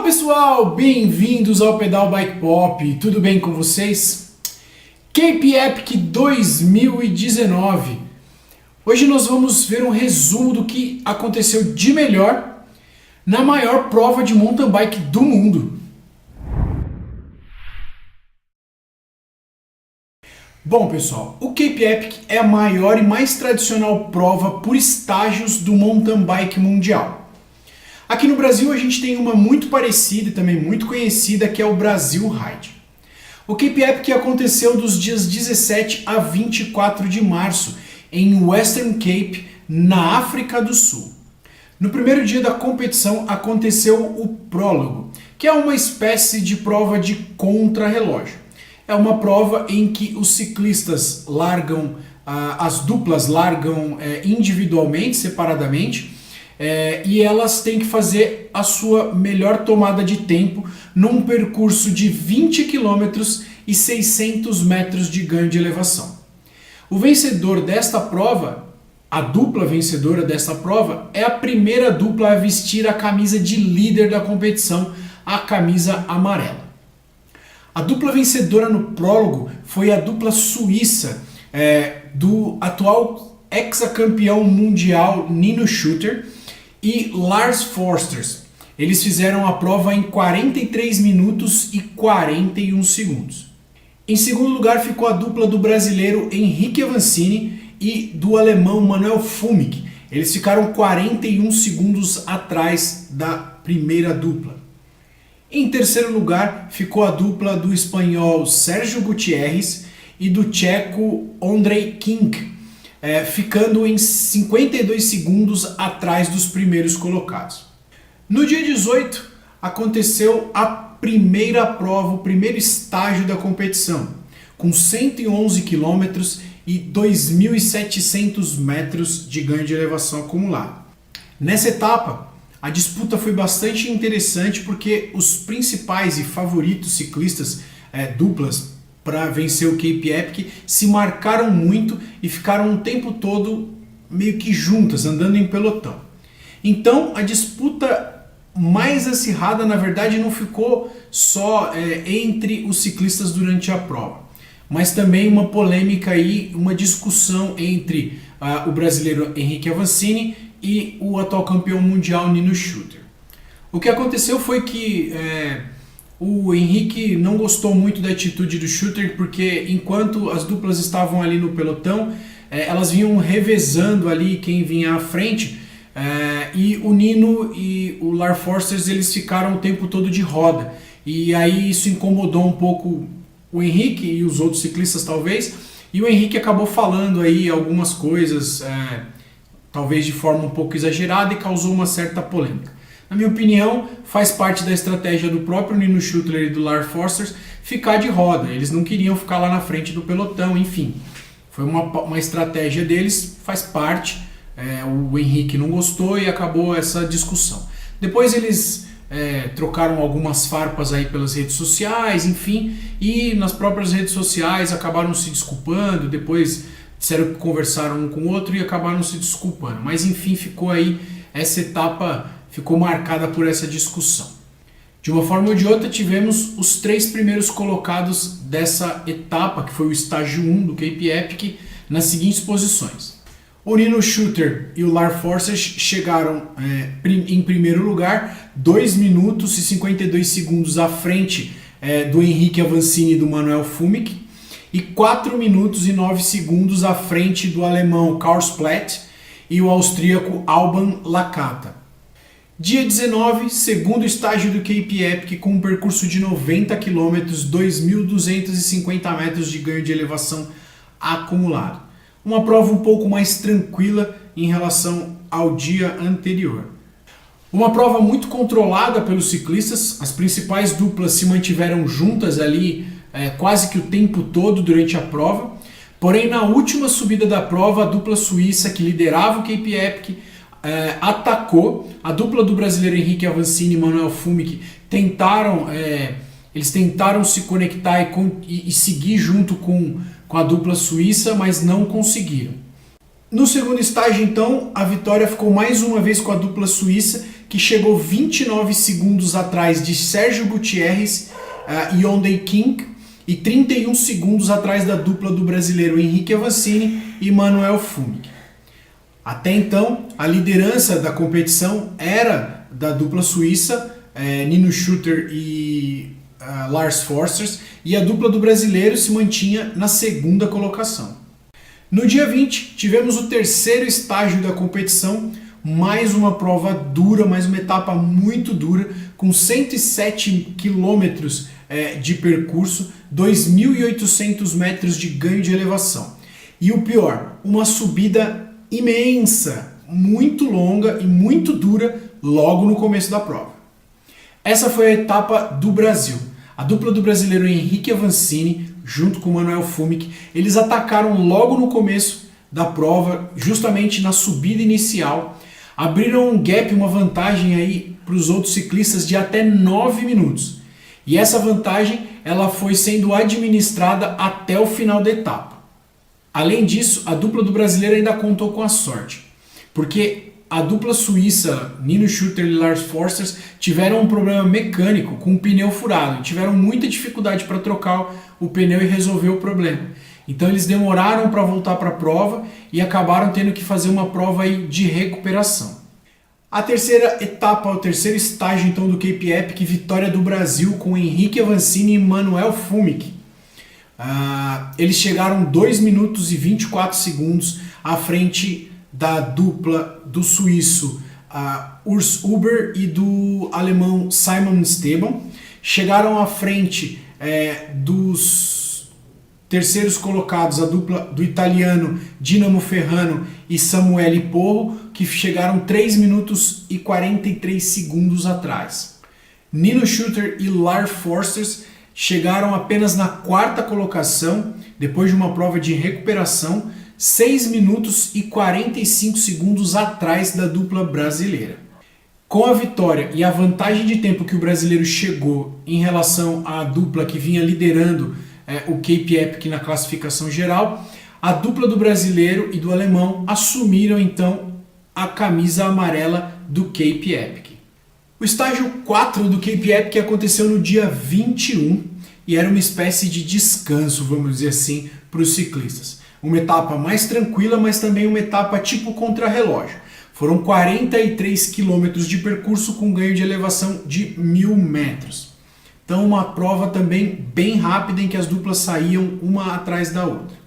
Fala pessoal, bem-vindos ao Pedal Bike Pop, tudo bem com vocês? Cape Epic 2019. Hoje nós vamos ver um resumo do que aconteceu de melhor na maior prova de mountain bike do mundo. Bom pessoal, o Cape Epic é a maior e mais tradicional prova por estágios do mountain bike mundial. Aqui no Brasil a gente tem uma muito parecida e também muito conhecida, que é o Brasil Ride. O Cape Epic aconteceu dos dias 17 a 24 de março em Western Cape, na África do Sul. No primeiro dia da competição aconteceu o prólogo, que é uma espécie de prova de contrarrelógio. É uma prova em que os ciclistas largam, as duplas largam individualmente, separadamente, e elas têm que fazer a sua melhor tomada de tempo num percurso de 20 km e 600 metros de ganho de elevação. O vencedor desta prova, a dupla vencedora desta prova, é a primeira dupla a vestir a camisa de líder da competição, a camisa amarela. A dupla vencedora no prólogo foi a dupla suíça do atual hexacampeão mundial Nino Schurter e Lars Forster. Eles fizeram a prova em 43 minutos e 41 segundos. Em segundo lugar ficou a dupla do brasileiro Henrique Avancini e do alemão Manuel Fumic. Eles ficaram 41 segundos atrás da primeira dupla. Em terceiro lugar ficou a dupla do espanhol Sérgio Gutiérrez e do tcheco Ondrej Kink, ficando em 52 segundos atrás dos primeiros colocados. No dia 18 aconteceu a primeira prova, o primeiro estágio da competição, com 111 km e 2.700 metros de ganho de elevação acumulado. Nessa etapa, a disputa foi bastante interessante porque os principais e favoritos ciclistas duplas para vencer o Cape Epic se marcaram muito e ficaram o tempo todo meio que juntas, andando em pelotão. Então a disputa mais acirrada, na verdade, não ficou só entre os ciclistas durante a prova, mas também uma polêmica e uma discussão entre o brasileiro Henrique Avancini e o atual campeão mundial Nino Schurter. O que aconteceu foi que o Henrique não gostou muito da atitude do Schurter, porque enquanto as duplas estavam ali no pelotão, elas vinham revezando ali quem vinha à frente, e o Nino e o Lars Forster eles ficaram o tempo todo de roda, e aí isso incomodou um pouco o Henrique e os outros ciclistas talvez, e o Henrique acabou falando aí algumas coisas, talvez de forma um pouco exagerada, e causou uma certa polêmica. Na minha opinião, faz parte da estratégia do próprio Nino Schurter e do Lars Forster ficar de roda. Eles não queriam ficar lá na frente do pelotão, enfim. Foi uma estratégia deles, faz parte. O Henrique não gostou e acabou essa discussão. Depois eles trocaram algumas farpas aí pelas redes sociais, enfim, e nas próprias redes sociais acabaram se desculpando, depois disseram que conversaram um com o outro e acabaram se desculpando. Mas enfim, ficou aí essa etapa, ficou marcada por essa discussão. De uma forma ou de outra, tivemos os três primeiros colocados dessa etapa, que foi o estágio 1 do Cape Epic, nas seguintes posições. O Nino Schurter e o Lars Forster chegaram em primeiro lugar, 2 minutos e 52 segundos à frente do Henrique Avancini e do Manuel Fumic, e 4 minutos e 9 segundos à frente do alemão Karl Splatt e o austríaco Alban Lakata. Dia 19, segundo estágio do Cape Epic, com um percurso de 90 km, 2.250 metros de ganho de elevação acumulado. Uma prova um pouco mais tranquila em relação ao dia anterior. Uma prova muito controlada pelos ciclistas, as principais duplas se mantiveram juntas ali quase que o tempo todo durante a prova, porém na última subida da prova, a dupla suíça que liderava o Cape Epic atacou. A dupla do brasileiro Henrique Avancini e Manuel Fumic tentaram se conectar e seguir junto com a dupla suíça, mas não conseguiram. No segundo estágio, então, a vitória ficou mais uma vez com a dupla suíça, que chegou 29 segundos atrás de Sérgio Gutierrez e Hyundai King, e 31 segundos atrás da dupla do brasileiro Henrique Avancini e Manuel Fumic. Até então, a liderança da competição era da dupla suíça, Nino Schurter e Lars Forsters, e a dupla do brasileiro se mantinha na segunda colocação. No dia 20, tivemos o terceiro estágio da competição, mais uma prova dura, mais uma etapa muito dura, com 107 quilômetros de percurso, 2.800 metros de ganho de elevação. E o pior, uma subida imensa, muito longa e muito dura logo no começo da prova. Essa foi a etapa do Brasil. A dupla do brasileiro Henrique Avancini, junto com o Manuel Fumic, eles atacaram logo no começo da prova, justamente na subida inicial, abriram um gap, uma vantagem aí para os outros ciclistas de até 9 minutos. E essa vantagem ela foi sendo administrada até o final da etapa. Além disso, a dupla do brasileiro ainda contou com a sorte, porque a dupla suíça Nino Schurter e Lars Forsters tiveram um problema mecânico com o pneu furado e tiveram muita dificuldade para trocar o pneu e resolver o problema. Então eles demoraram para voltar para a prova e acabaram tendo que fazer uma prova aí de recuperação. A terceira etapa, o terceiro estágio então do Cape Epic, vitória do Brasil com Henrique Avancini e Manuel Fumic. Eles chegaram 2 minutos e 24 segundos à frente da dupla do suíço Urs Huber e do alemão Simon Esteban. Chegaram à frente dos terceiros colocados, a dupla do italiano Dinamo Ferrano e Samuele Porro, que chegaram 3 minutos e 43 segundos atrás. Nino Schurter e Lars Forsters chegaram apenas na quarta colocação, depois de uma prova de recuperação, 6 minutos e 45 segundos atrás da dupla brasileira. Com a vitória e a vantagem de tempo que o brasileiro chegou em relação à dupla que vinha liderando o Cape Epic na classificação geral, a dupla do brasileiro e do alemão assumiram então a camisa amarela do Cape Epic. O estágio 4 do Cape Epic aconteceu no dia 21 e era uma espécie de descanso, vamos dizer assim, para os ciclistas. Uma etapa mais tranquila, mas também uma etapa tipo contrarrelógio. Foram 43 quilômetros de percurso com ganho de elevação de 1.000 metros. Então uma prova também bem rápida em que as duplas saíam uma atrás da outra.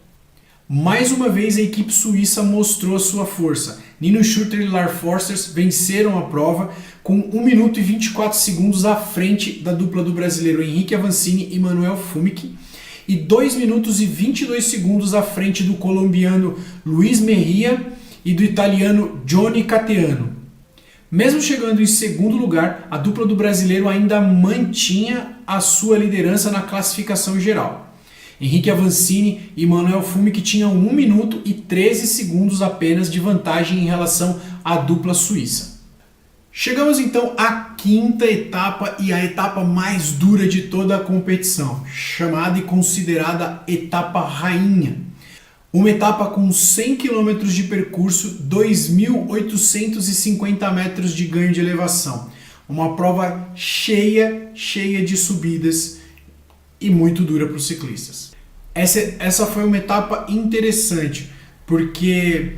Mais uma vez a equipe suíça mostrou sua força. Nino Schurter e Lars Forsters venceram a prova com 1 minuto e 24 segundos à frente da dupla do brasileiro Henrique Avancini e Manuel Fumic e 2 minutos e 22 segundos à frente do colombiano Luiz Mejia e do italiano Johnny Cateano. Mesmo chegando em segundo lugar, a dupla do brasileiro ainda mantinha a sua liderança na classificação geral. Henrique Avancini e Manuel Fumic tinham 1 minuto e 13 segundos apenas de vantagem em relação à dupla suíça. Chegamos então à quinta etapa e a etapa mais dura de toda a competição, chamada e considerada etapa rainha. Uma etapa com 100 km de percurso, 2.850 metros de ganho de elevação. Uma prova cheia de subidas e muito dura para os ciclistas. Essa foi uma etapa interessante, porque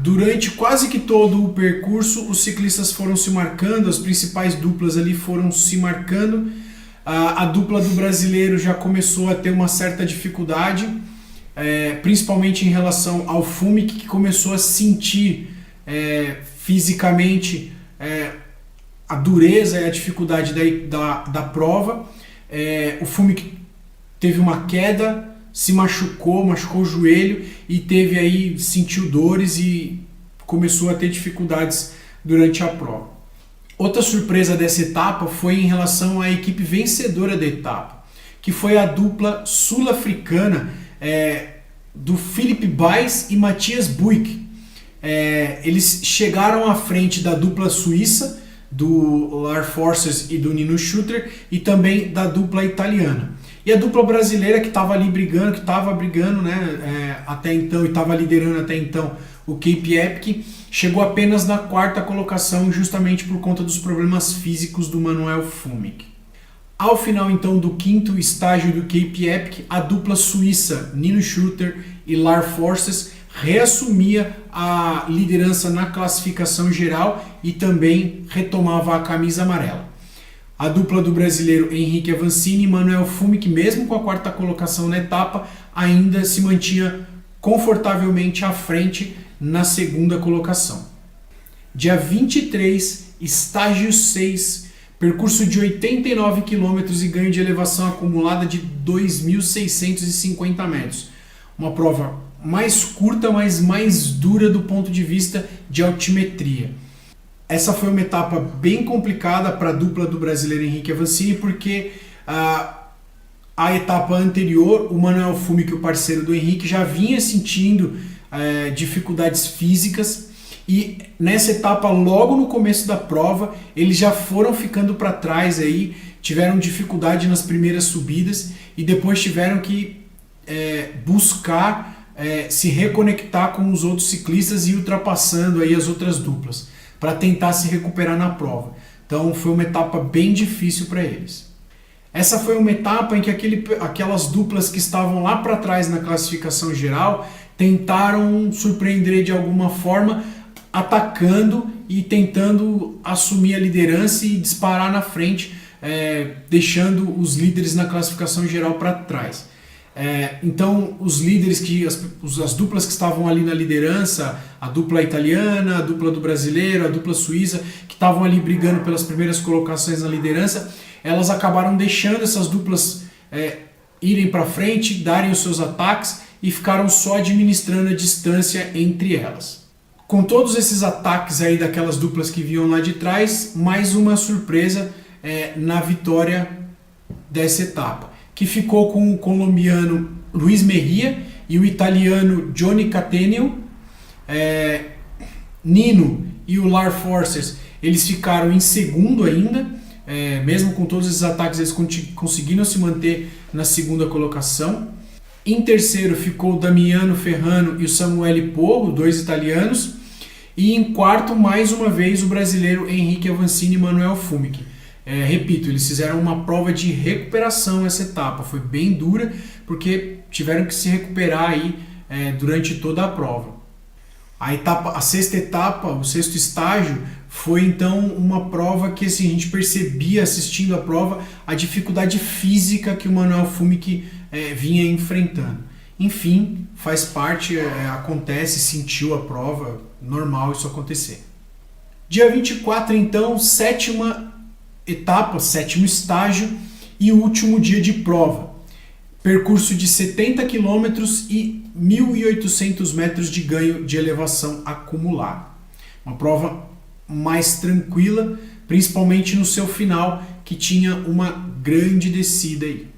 durante quase que todo o percurso os ciclistas foram se marcando, as principais duplas ali foram se marcando. A dupla do brasileiro já começou a ter uma certa dificuldade, principalmente em relação ao Fumic, que começou a sentir fisicamente a dureza e a dificuldade da prova. O Fumic teve uma queda, se machucou o joelho e sentiu dores e começou a ter dificuldades durante a prova. Outra surpresa dessa etapa foi em relação à equipe vencedora da etapa, que foi a dupla sul-africana do Philippe Buys e Matthias Buick. Eles chegaram à frente da dupla suíça, do Lars Forsters e do Nino Schurter, e também da dupla italiana. E a dupla brasileira que estava ali brigando, até então, e estava liderando até então, o Cape Epic chegou apenas na quarta colocação, justamente por conta dos problemas físicos do Manuel Fumic. Ao final então do quinto estágio do Cape Epic, a dupla suíça Nino Schurter e Lars Forces reassumia a liderança na classificação geral e também retomava a camisa amarela. A dupla do brasileiro Henrique Avancini e Manuel Fumic, mesmo com a quarta colocação na etapa, ainda se mantinha confortavelmente à frente na segunda colocação. Dia 23, estágio 6, percurso de 89 km e ganho de elevação acumulada de 2.650 metros. Uma prova mais curta, mas mais dura do ponto de vista de altimetria. Essa foi uma etapa bem complicada para a dupla do brasileiro Henrique Avancini, porque a etapa anterior, o Manuel Fumic, o parceiro do Henrique, já vinha sentindo dificuldades físicas, e nessa etapa, logo no começo da prova, eles já foram ficando para trás, aí, tiveram dificuldade nas primeiras subidas e depois tiveram que buscar se reconectar com os outros ciclistas e ultrapassando aí as outras duplas, para tentar se recuperar na prova. Então foi uma etapa bem difícil para eles. Essa foi uma etapa em que aquelas duplas que estavam lá para trás na classificação geral tentaram surpreender de alguma forma, atacando e tentando assumir a liderança e disparar na frente, deixando os líderes na classificação geral para trás. Então os líderes, as duplas que estavam ali na liderança, a dupla italiana, a dupla do brasileiro, a dupla suíça, que estavam ali brigando pelas primeiras colocações na liderança, elas acabaram deixando essas duplas irem para frente, darem os seus ataques e ficaram só administrando a distância entre elas. Com todos esses ataques aí daquelas duplas que vinham lá de trás, mais uma surpresa na vitória dessa etapa, que ficou com o colombiano Luiz Mejia e o italiano Johnny Cattaneo. Nino e o Lars Forces, eles ficaram em segundo ainda, mesmo com todos esses ataques eles conseguiram se manter na segunda colocação. Em terceiro ficou o Damiano Ferrano e o Samuele Porro, dois italianos. E em quarto, mais uma vez, o brasileiro Henrique Avancini e Manuel Fumic. Repito, eles fizeram uma prova de recuperação essa etapa. Foi bem dura, porque tiveram que se recuperar aí durante toda a prova. A sexta etapa, o sexto estágio, foi então uma prova que assim, a gente percebia assistindo a prova a dificuldade física que o Manuel Fumic vinha enfrentando. Enfim, faz parte, acontece, sentiu a prova, normal isso acontecer. Dia 24 então, sétima etapa, sétimo estágio e último dia de prova. Percurso de 70 km e 1.800 metros de ganho de elevação acumulado. Uma prova mais tranquila, principalmente no seu final, que tinha uma grande descida aí.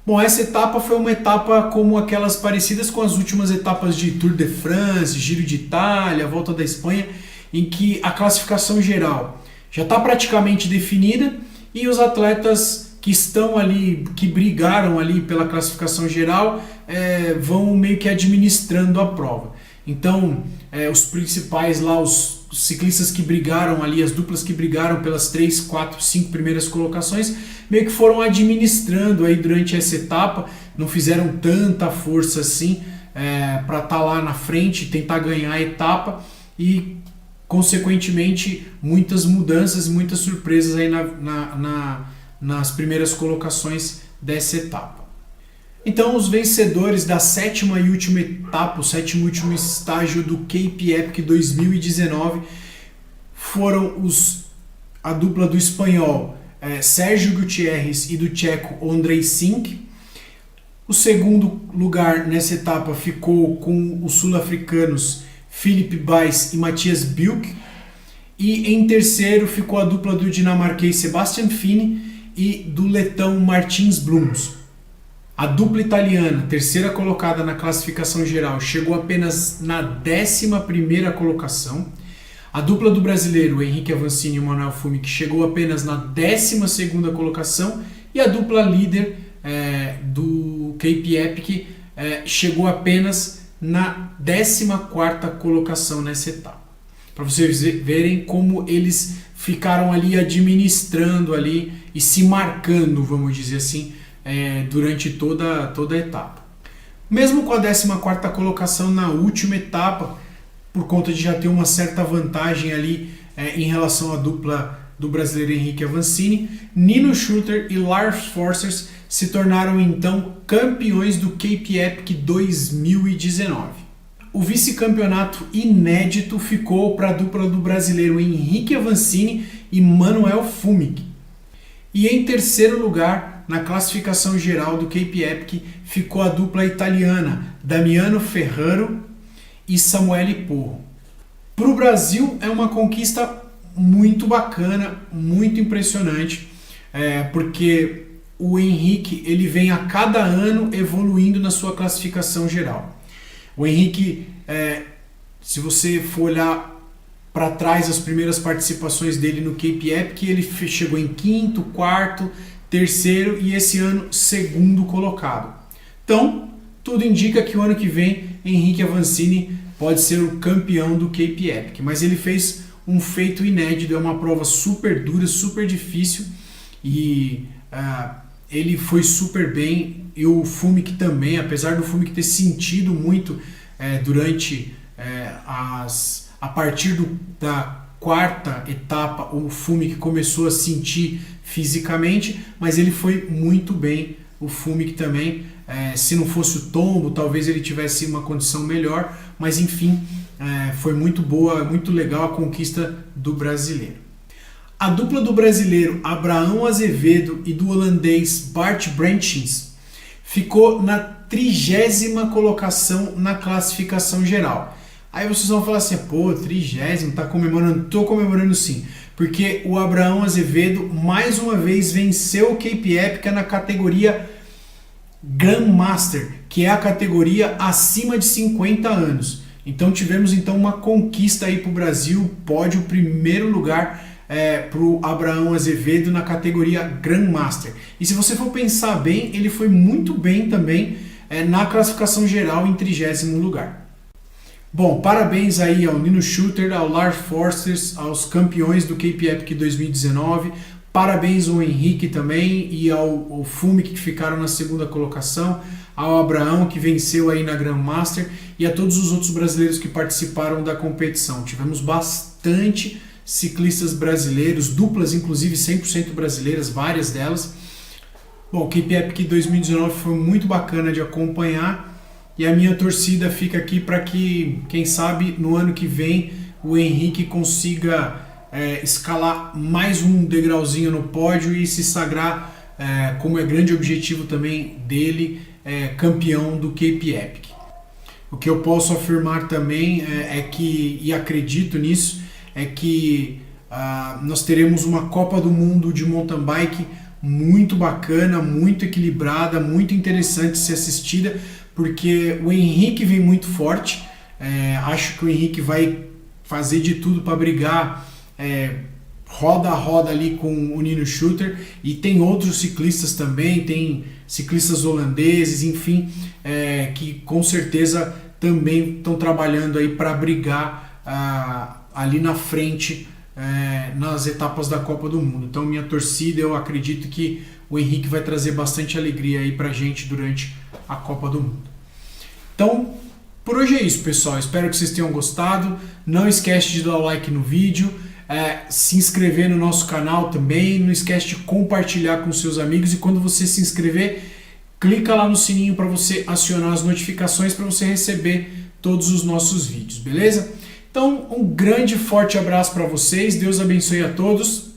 Bom, essa etapa foi uma etapa como aquelas parecidas com as últimas etapas de Tour de France, Giro de Itália, Volta da Espanha, em que a classificação geral já está praticamente definida e os atletas que estão ali, que brigaram ali pela classificação geral, vão meio que administrando a prova. Então, os principais lá, os ciclistas que brigaram ali, as duplas que brigaram pelas 3, 4, 5 primeiras colocações, meio que foram administrando aí durante essa etapa, não fizeram tanta força assim para estar lá na frente, tentar ganhar a etapa e, consequentemente, muitas mudanças e muitas surpresas aí nas primeiras colocações dessa etapa. Então, os vencedores da sétima e última etapa, o sétimo e último estágio do Cape Epic 2019 foram a dupla do espanhol Sérgio Gutiérrez e do tcheco Ondrej Sink. O segundo lugar nessa etapa ficou com os sul-africanos Philippe Buys e Matthias Bilk. E em terceiro ficou a dupla do dinamarquês Sebastian Fini e do letão Martins Blums. A dupla italiana, terceira colocada na classificação geral, chegou apenas na 11ª colocação. A dupla do brasileiro, Henrique Avancini e Manuel Fumic, chegou apenas na 12ª colocação. E a dupla líder do Cape Epic chegou apenas na 14ª colocação nessa etapa. Para vocês verem como eles ficaram ali administrando ali e se marcando, vamos dizer assim, durante toda a etapa. Mesmo com a 14ª colocação na última etapa, por conta de já ter uma certa vantagem ali em relação à dupla do brasileiro Henrique Avancini, Nino Schurter e Lars Forster se tornaram então campeões do Cape Epic 2019. O vice-campeonato inédito ficou para a dupla do brasileiro Henrique Avancini e Manuel Fumic. E em terceiro lugar, na classificação geral do Cape Epic, ficou a dupla italiana Damiano Ferraro e Samuele Porro. Para o Brasil é uma conquista muito bacana, muito impressionante, porque o Henrique ele vem a cada ano evoluindo na sua classificação geral. O Henrique, se você for olhar para trás as primeiras participações dele no Cape Epic, ele chegou em quinto, quarto, terceiro e esse ano segundo colocado. Então, tudo indica que o ano que vem Henrique Avancini pode ser o campeão do Cape Epic, mas ele fez um feito inédito, é uma prova super dura, super difícil e ele foi super bem. E o Fumic também, apesar do Fumic ter sentido muito durante a partir da quarta etapa, o Fumic começou a sentir fisicamente, mas ele foi muito bem, o Fumic também. Se não fosse o tombo, talvez ele tivesse uma condição melhor, mas enfim, foi muito boa, muito legal a conquista do brasileiro. A dupla do brasileiro Abraão Azevedo e do holandês Bart Brentjens ficou na 30ª colocação na classificação geral. Aí vocês vão falar assim, pô, 30º, tá comemorando? Tô comemorando sim, porque o Abraão Azevedo mais uma vez venceu o Cape Epic na categoria Grandmaster, que é a categoria acima de 50 anos. Então tivemos uma conquista aí para o Brasil, pódio, primeiro lugar para o Abraão Azevedo na categoria Grandmaster. E se você for pensar bem, ele foi muito bem também na classificação geral em 30º lugar. Bom, parabéns aí ao Nino Schurter, ao Lars Forster, aos campeões do Cape Epic 2019. Parabéns ao Henrique também e ao Fumic que ficaram na segunda colocação, ao Abraão que venceu aí na Grandmaster e a todos os outros brasileiros que participaram da competição. Tivemos bastante ciclistas brasileiros, duplas inclusive 100% brasileiras, várias delas. Bom, o Cape Epic 2019 foi muito bacana de acompanhar e a minha torcida fica aqui para que, quem sabe, no ano que vem o Henrique consiga escalar mais um degrauzinho no pódio e se sagrar, como é grande objetivo também dele, campeão do Cape Epic. O que eu posso afirmar também é que, e acredito nisso, é que nós teremos uma Copa do Mundo de mountain bike muito bacana, muito equilibrada, muito interessante de ser assistida, porque o Henrique vem muito forte. Acho que o Henrique vai fazer de tudo para brigar roda a roda ali com o Nino Schurter, e tem outros ciclistas também, tem ciclistas holandeses, enfim, que com certeza também estão trabalhando aí para brigar ali na frente nas etapas da Copa do Mundo. Então minha torcida, eu acredito que o Henrique vai trazer bastante alegria aí pra gente durante a Copa do Mundo. Então, por hoje é isso, pessoal. Espero que vocês tenham gostado. Não esquece de dar o like no vídeo, se inscrever no nosso canal também. Não esquece de compartilhar com seus amigos e quando você se inscrever, clica lá no sininho para você acionar as notificações para você receber todos os nossos vídeos, beleza? Então, um grande forte abraço para vocês. Deus abençoe a todos.